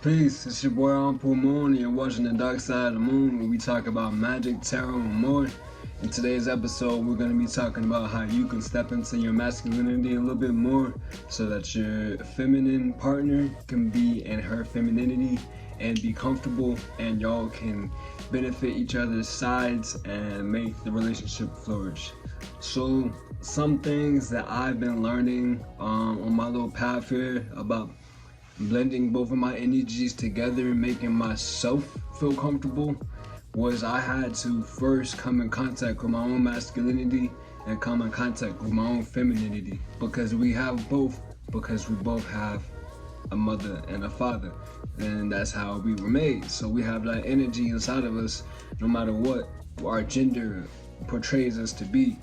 Peace, it's your boy Anpu Moon, and you're watching The Dark Side of the Moon, where we talk about magic, tarot, and more. In today's episode, we're going to be talking about how you can step into your masculinity a little bit more so that your feminine partner can be in her femininity and be comfortable, and y'all can benefit each other's sides and make the relationship flourish. So, some things that I've been learning on my little path here about blending both of my energies together and making myself feel comfortable was I had to first come in contact with my own masculinity and come in contact with my own femininity because we both have a mother and a father, and that's how we were made. So we have that energy inside of us no matter what our gender portrays us to be,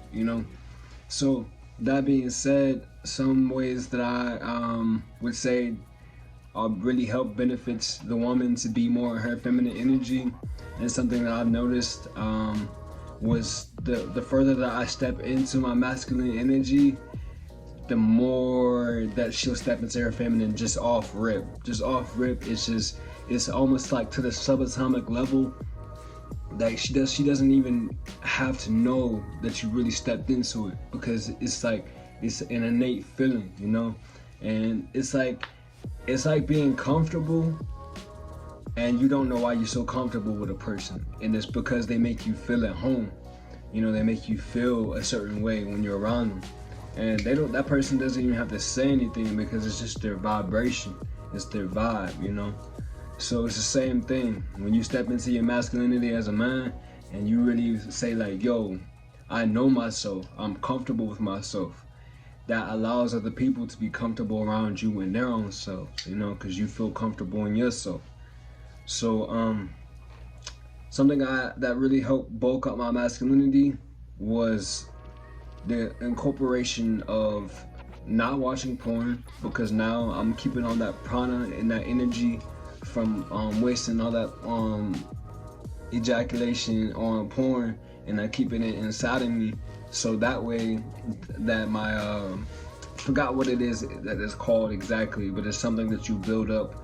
So that being said, some ways that I would say really help benefits the woman to be more her feminine energy, and something that I've noticed was the further that I step into my masculine energy, the more that she'll step into her feminine just off rip. It's almost like to the subatomic level that she doesn't even have to know that you really stepped into it, because it's like it's an innate feeling, and it's like being comfortable and you don't know why you're so comfortable with a person, and it's because they make you feel at home. They make you feel a certain way when you're around them, and that person doesn't even have to say anything because it's just their vibration, it's their vibe. So it's the same thing when you step into your masculinity as a man and you really say like, yo, I know myself, I'm comfortable with myself. That allows other people to be comfortable around you in their own selves, because you feel comfortable in yourself. So something that really helped bulk up my masculinity was the incorporation of not watching porn, because now I'm keeping all that prana and that energy from wasting all that ejaculation on porn, and I'm keeping it inside of me. So that way that my forgot what it is that is called exactly, but it's something that you build up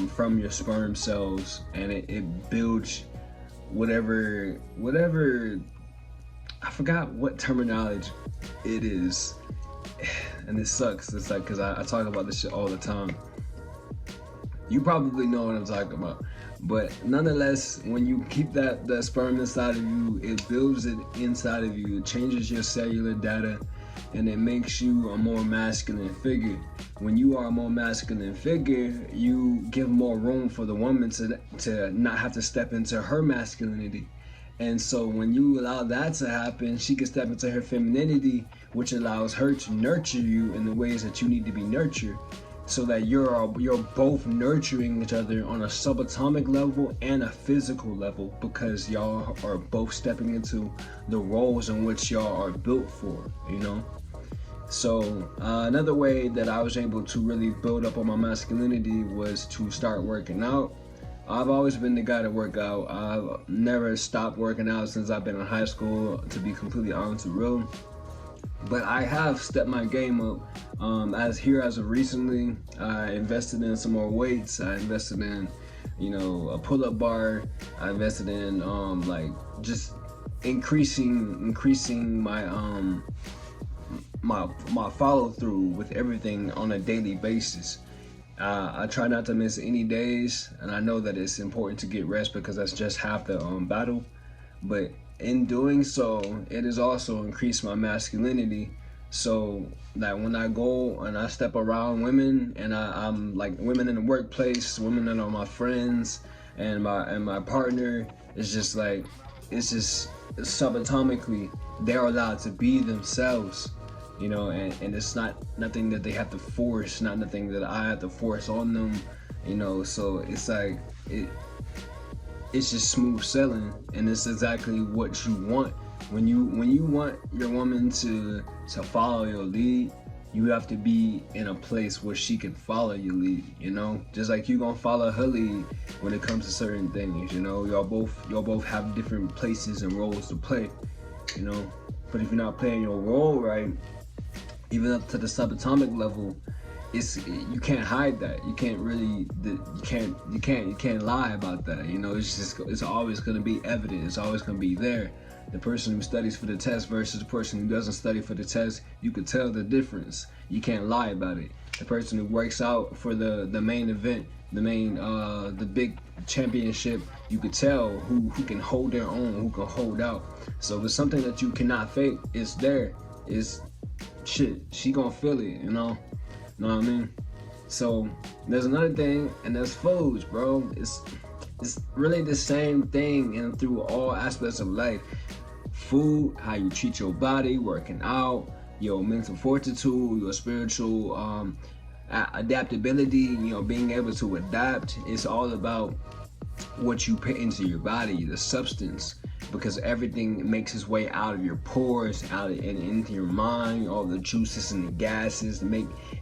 from your sperm cells, and it builds whatever I forgot what terminology it is, and it sucks. It's like, because I talk about this shit all the time. You probably know what I'm talking about. But nonetheless, when you keep that sperm inside of you, it builds it inside of you. It changes your cellular data, and it makes you a more masculine figure. When you are a more masculine figure, you give more room for the woman to not have to step into her masculinity. And so when you allow that to happen, she can step into her femininity, which allows her to nurture you in the ways that you need to be nurtured, so that you're both nurturing each other on a subatomic level and a physical level, because y'all are both stepping into the roles in which y'all are built for, So another way that I was able to really build up on my masculinity was to start working out. I've always been the guy to work out. I've never stopped working out since I've been in high school, to be completely honest with you. But I have stepped my game up. As of recently, I invested in some more weights. I invested in, a pull-up bar. I invested in just increasing my my follow-through with everything on a daily basis. I try not to miss any days, and I know that it's important to get rest because that's just half the battle. But in doing so, it has also increased my masculinity, so that when I go and I step around women, and I'm like women in the workplace, women that are my friends, and my partner, it's just subatomically they're allowed to be themselves, and it's not nothing that they have to force, not nothing that I have to force on them, so it's just smooth sailing, and it's exactly what you want. When you want your woman to follow your lead, you have to be in a place where she can follow your lead, just like you gonna follow her lead when it comes to certain things. Y'all both have different places and roles to play, but if you're not playing your role right, even up to the subatomic level, you can't hide that. You can't really, you can't lie about that. You know, it's always going to be evident. It's always going to be there. The person who studies for the test versus the person who doesn't study for the test, you could tell the difference. You can't lie about it. The person who works out for the main event, the big championship, you could tell who can hold their own, who can hold out. So if it's something that you cannot fake, it's there. It's shit. She gonna feel it, you know. Know what I mean? So there's another thing, and that's foods, bro. It's really the same thing, and through all aspects of life. Food, how you treat your body, working out, your mental fortitude, your spiritual adaptability, you know, being able to adapt. It's all about what you put into your body, the substance, because everything makes its way out of your pores, out and into your mind. All the juices and the gases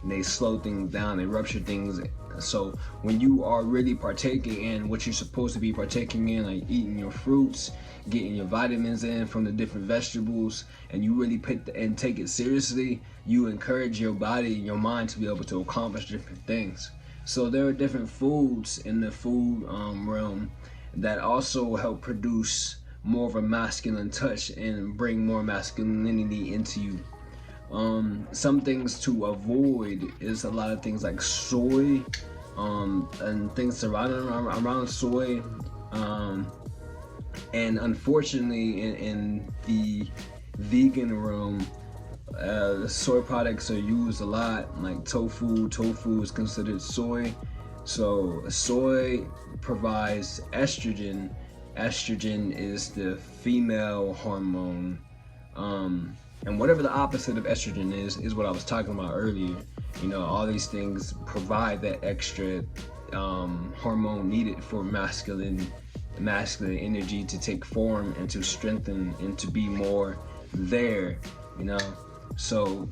they slow things down, they rupture things. So when you are really partaking in what you're supposed to be partaking in, like eating your fruits, getting your vitamins in from the different vegetables, and you really take it seriously, you encourage your body and your mind to be able to accomplish different things. So there are different foods in the food realm that also help produce more of a masculine touch and bring more masculinity into you. Some things to avoid is a lot of things like soy, and things surrounding around soy. And unfortunately, in the vegan realm, soy products are used a lot, like tofu. Tofu is considered soy. So soy provides estrogen. Estrogen is the female hormone. And whatever the opposite of estrogen is what I was talking about earlier. You know, all these things provide that extra hormone needed for masculine energy to take form and to strengthen and to be more there, you know. So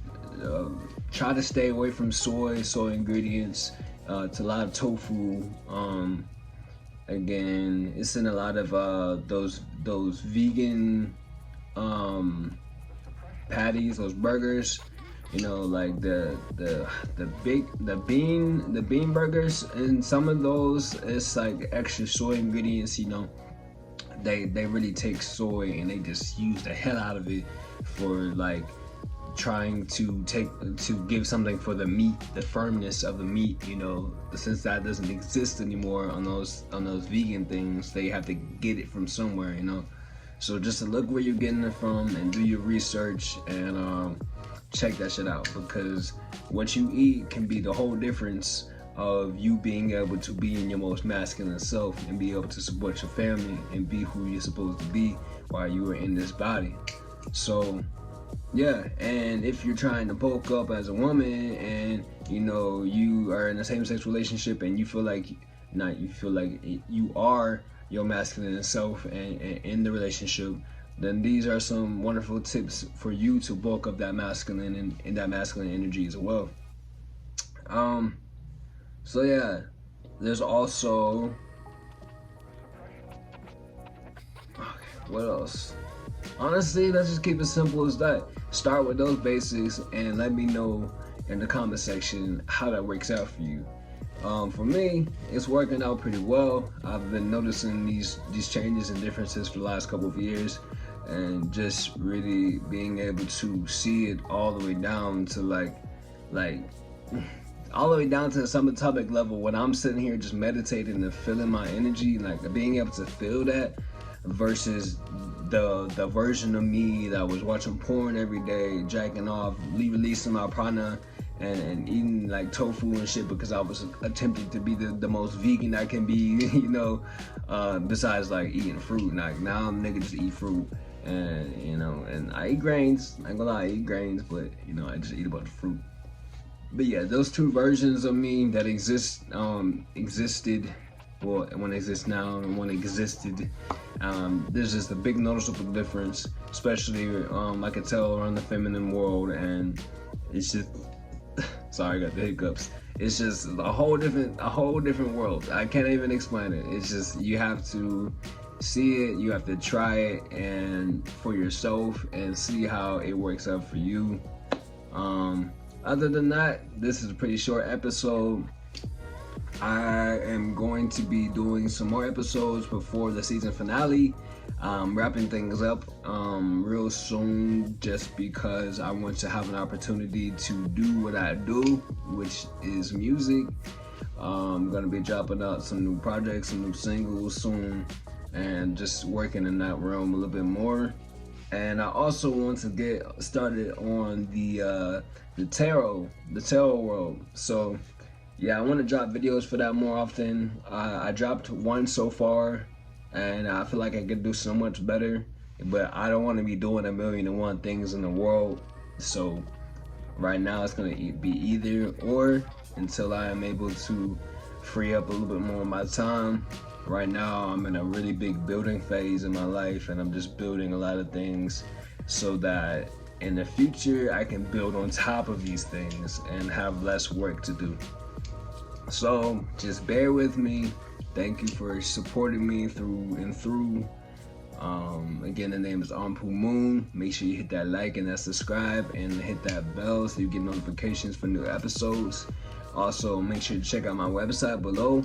try to stay away from soy ingredients. It's a lot of tofu. Again, it's in a lot of those vegan patties, those burgers, you know, like the bean burgers, and some of those, it's like extra soy ingredients, you know. They really take soy and they just use the hell out of it for like trying to give something for the meat, the firmness of the meat, you know. Since that doesn't exist anymore on those vegan things, they have to get it from somewhere, you know. So just to look where you're getting it from and do your research and check that shit out, because what you eat can be the whole difference of you being able to be in your most masculine self and be able to support your family and be who you're supposed to be while you are in this body. So yeah, and if you're trying to bulk up as a woman and you know you are in a same-sex relationship and you feel like you are your masculine self and in the relationship, then these are some wonderful tips for you to bulk up that masculine and that masculine energy as well. So yeah, there's also, okay, what else? Honestly, let's just keep it simple as that. Start with those basics and let me know in the comment section how that works out for you. For me, it's working out pretty well. I've been noticing these changes and differences for the last couple of years, and just really being able to see it all the way down to like all the way down to the subatomic level when I'm sitting here just meditating and feeling my energy, like being able to feel that versus the version of me that was watching porn every day, jacking off, releasing my prana and eating like tofu and shit because I was attempting to be the most vegan I can be, you know, besides like eating fruit. Like now I'm nigga just eat fruit, and you know, and I eat grains. I ain't gonna lie, I eat grains, but you know, I just eat a bunch of fruit. But yeah, those two versions of me that existed, well, one exists now and one existed. There's just a big noticeable difference, especially I could tell around the feminine world, and it's just sorry, I got the hiccups. It's just a whole different world. I can't even explain it. It's just you have to see it, you have to try it and for yourself and see how it works out for you. Other than that, this is a pretty short episode. I am going to be doing some more episodes before the season finale, wrapping things up real soon, just because I want to have an opportunity to do what I do, which is music. I'm going to be dropping out some new projects, some new singles soon, and just working in that realm a little bit more. And I also want to get started on the tarot world. So yeah, I want to drop videos for that more often. I dropped one so far, and I feel like I could do so much better. But I don't want to be doing 1,000,001 things in the world. So right now it's gonna be either or until I am able to free up a little bit more of my time. Right now I'm in a really big building phase in my life, and I'm just building a lot of things so that in the future I can build on top of these things and have less work to do. So just bear with me. Thank you for supporting me through and through. Again, the name is Anpu Moon. Make sure you hit that like and that subscribe and hit that bell so you get notifications for new episodes. Also, make sure to check out my website below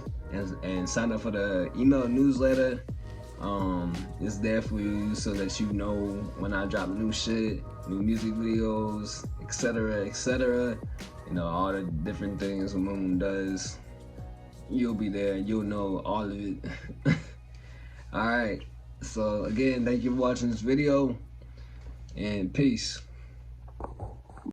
and sign up for the email newsletter. It's there for you so that you know when I drop new shit, new music videos, etc. You know, all the different things Moon does. You'll be there. You'll know all of it. All right. So again, thank you for watching this video, and peace.